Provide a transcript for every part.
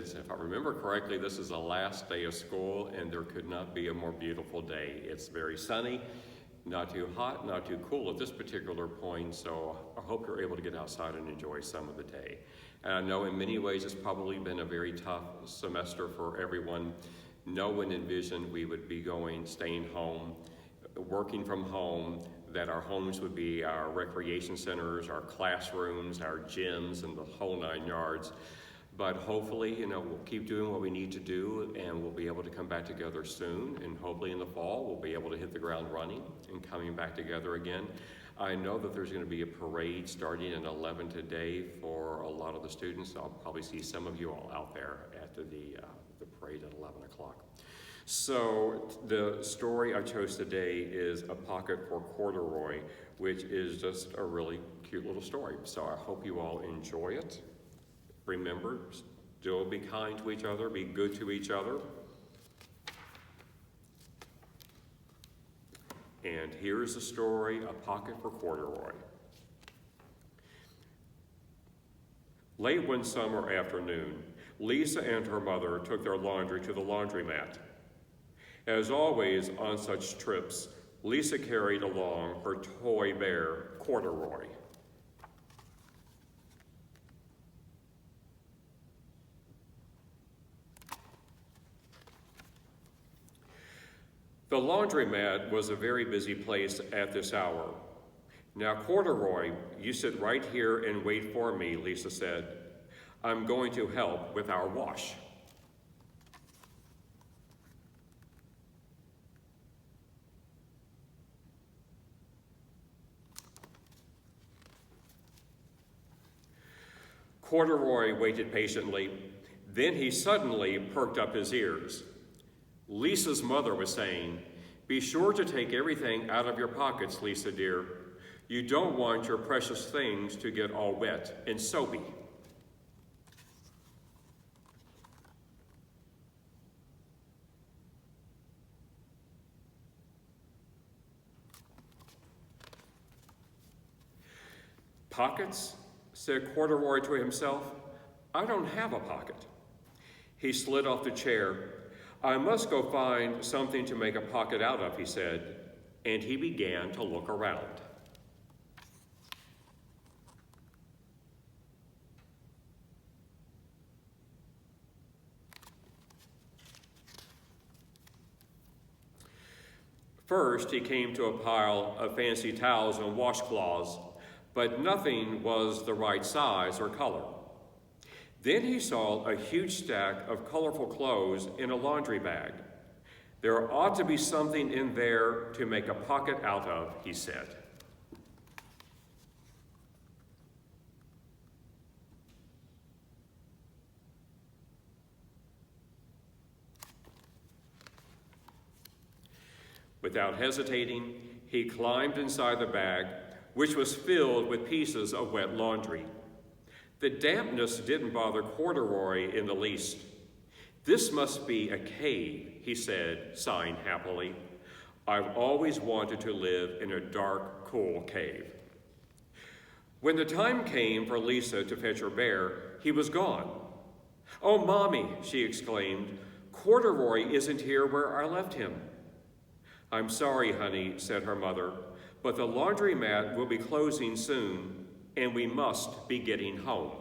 kids. If I remember correctly, this is the last day of school, and there could not be a more beautiful day. It's very sunny, not too hot, not too cool at this particular point, so I hope you're able to get outside and enjoy some of the day. And I know in many ways it's probably been a very tough semester for everyone. No one envisioned we would be staying home, working from home, that our homes would be our recreation centers, our classrooms, our gyms, and the whole 9 yards. But hopefully, we'll keep doing what we need to do, and we'll be able to come back together soon. And hopefully in the fall, we'll be able to hit the ground running and coming back together again. I know that there's going to be a parade starting at 11 today for a lot of the students. I'll probably see some of you all out there after the parade at 11 o'clock. So the story I chose today is A Pocket for Corduroy, which is just a really cute little story. So I hope you all enjoy it. Remember, still be kind to each other, be good to each other. And here's the story, A Pocket for Corduroy. Late one summer afternoon, Lisa and her mother took their laundry to the laundromat. As always on such trips, Lisa carried along her toy bear, Corduroy. The laundromat was a very busy place at this hour. Now, Corduroy, you sit right here and wait for me, Lisa said. I'm going to help with our wash. Corduroy waited patiently. Then he suddenly perked up his ears. Lisa's mother was saying, "Be sure to take everything out of your pockets, Lisa dear. You don't want your precious things to get all wet and soapy." Pockets? Said Corduroy to himself. I don't have a pocket. He slid off the chair. I must go find something to make a pocket out of, he said, and he began to look around. First, he came to a pile of fancy towels and washcloths, but nothing was the right size or color. Then he saw a huge stack of colorful clothes in a laundry bag. There ought to be something in there to make a pocket out of, he said. Without hesitating, he climbed inside the bag, which was filled with pieces of wet laundry. The dampness didn't bother Corduroy in the least. This must be a cave, he said, sighing happily. I've always wanted to live in a dark, cool cave. When the time came for Lisa to fetch her bear, he was gone. Oh, Mommy, she exclaimed, Corduroy isn't here where I left him. I'm sorry, honey, said her mother, but the laundromat will be closing soon, and we must be getting home.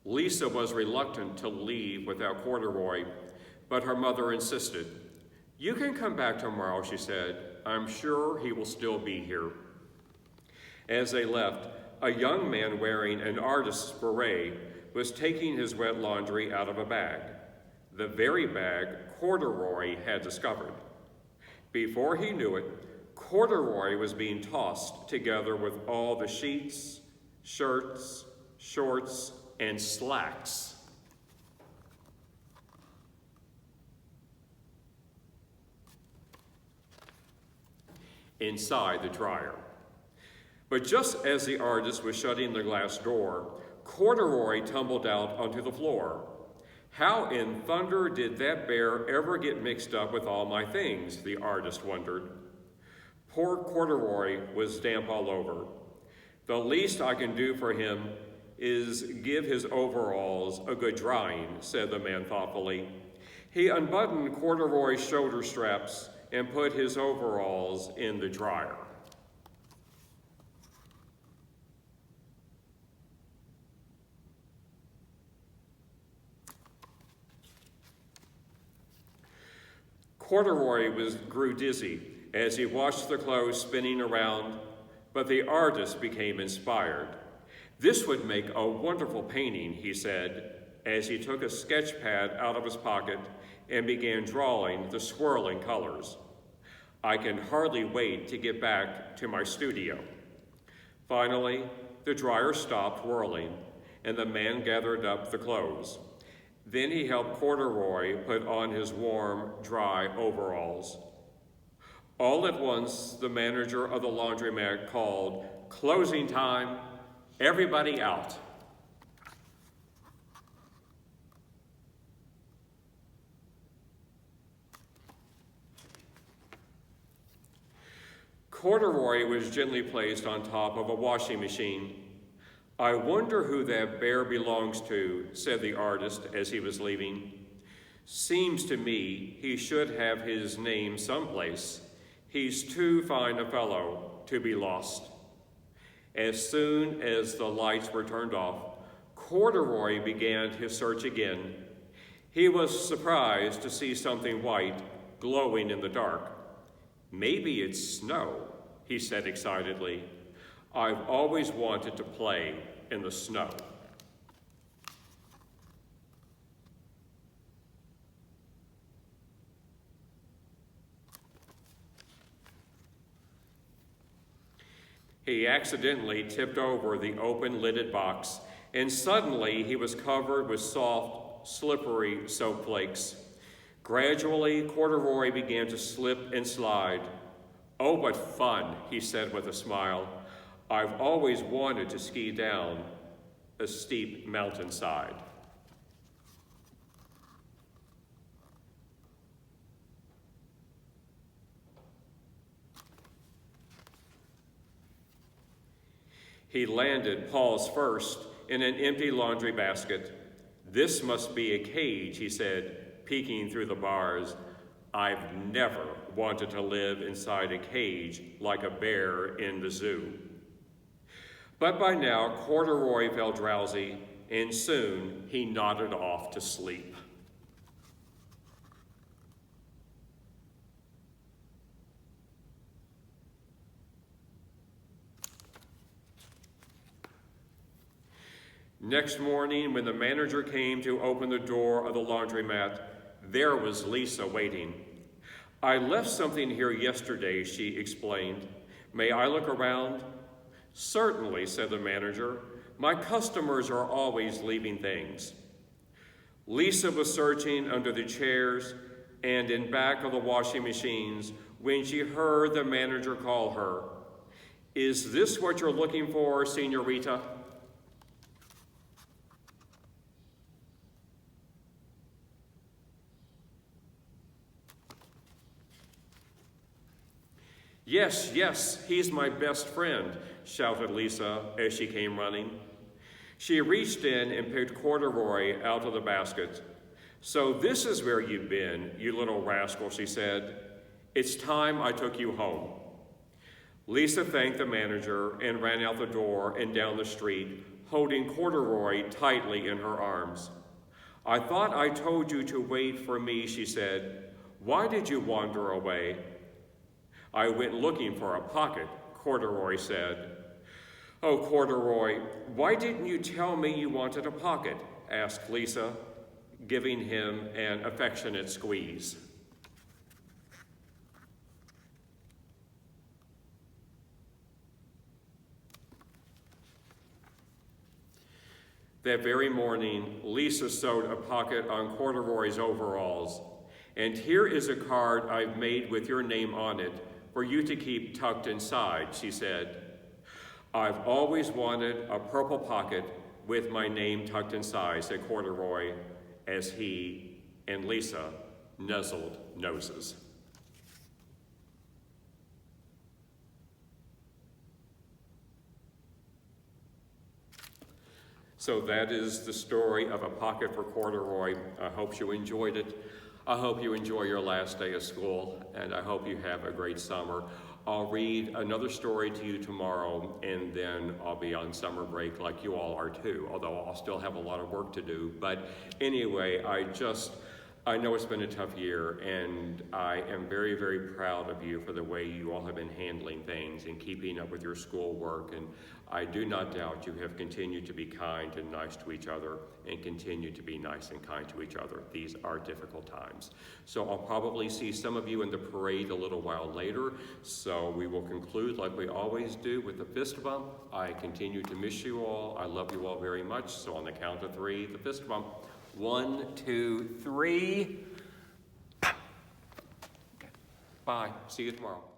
Lisa was reluctant to leave without Corduroy, but her mother insisted. You can come back tomorrow, she said. I'm sure he will still be here. As they left, a young man wearing an artist's beret was taking his wet laundry out of a bag, the very bag Corduroy had discovered. Before he knew it, Corduroy was being tossed together with all the sheets, shirts, shorts, and slacks. Inside the dryer. But just as the artist was shutting the glass door, Corduroy tumbled out onto the floor. How in thunder did that bear ever get mixed up with all my things, the artist wondered. Poor Corduroy was damp all over. The least I can do for him is give his overalls a good drying, said the man thoughtfully. He unbuttoned Corduroy's shoulder straps and put his overalls in the dryer. Corduroy grew dizzy as he watched the clothes spinning around, but the artist became inspired. This would make a wonderful painting, he said, as he took a sketch pad out of his pocket and began drawing the swirling colors. I can hardly wait to get back to my studio. Finally, the dryer stopped whirling, and the man gathered up the clothes. Then he helped Corduroy put on his warm, dry overalls. All at once, the manager of the laundromat called, "Closing time, everybody out." Corduroy was gently placed on top of a washing machine. "I wonder who that bear belongs to," said the artist as he was leaving. "Seems to me he should have his name someplace. He's too fine a fellow to be lost." As soon as the lights were turned off, Corduroy began his search again. He was surprised to see something white glowing in the dark. "Maybe it's snow," he said excitedly. "I've always wanted to play in the snow." He accidentally tipped over the open-lidded box, and suddenly he was covered with soft, slippery soap flakes. Gradually, Corduroy began to slip and slide. "Oh, what fun," he said with a smile. "I've always wanted to ski down a steep mountainside." He landed paws first in an empty laundry basket. "This must be a cage," he said, peeking through the bars. "I've never wanted to live inside a cage like a bear in the zoo." But by now, Corduroy felt drowsy, and soon he nodded off to sleep. Next morning, when the manager came to open the door of the laundromat, there was Lisa waiting. "I left something here yesterday," she explained. "May I look around?" "Certainly," said the manager. "My customers are always leaving things." Lisa was searching under the chairs and in back of the washing machines when she heard the manager call her. "Is this what you're looking for, Senorita?" "Yes, yes, he's my best friend," shouted Lisa as she came running. She reached in and picked Corduroy out of the basket. "So this is where you've been, you little rascal," she said. "It's time I took you home." Lisa thanked the manager and ran out the door and down the street, holding Corduroy tightly in her arms. "I thought I told you to wait for me," she said. "Why did you wander away?" "I went looking for a pocket," Corduroy said. "Oh, Corduroy, why didn't you tell me you wanted a pocket?" asked Lisa, giving him an affectionate squeeze. That very morning, Lisa sewed a pocket on Corduroy's overalls. "And here is a card I've made with your name on it for you to keep tucked inside," she said. "I've always wanted a purple pocket with my name tucked inside," said Corduroy, as he and Lisa nuzzled noses. So that is the story of A Pocket for Corduroy. I hope you enjoyed it. I hope you enjoy your last day of school, and I hope you have a great summer. I'll read another story to you tomorrow, and then I'll be on summer break like you all are too, although I'll still have a lot of work to do. But anyway, I know it's been a tough year, and I am very, very proud of you for the way you all have been handling things and keeping up with your schoolwork. And I do not doubt you have continued to be kind and nice to each other and continue to be nice and kind to each other. These are difficult times. So I'll probably see some of you in the parade a little while later. So we will conclude like we always do with the fist bump. I continue to miss you all. I love you all very much. So on the count of 3, the fist bump. 1, 2, 3. Bye. See you tomorrow.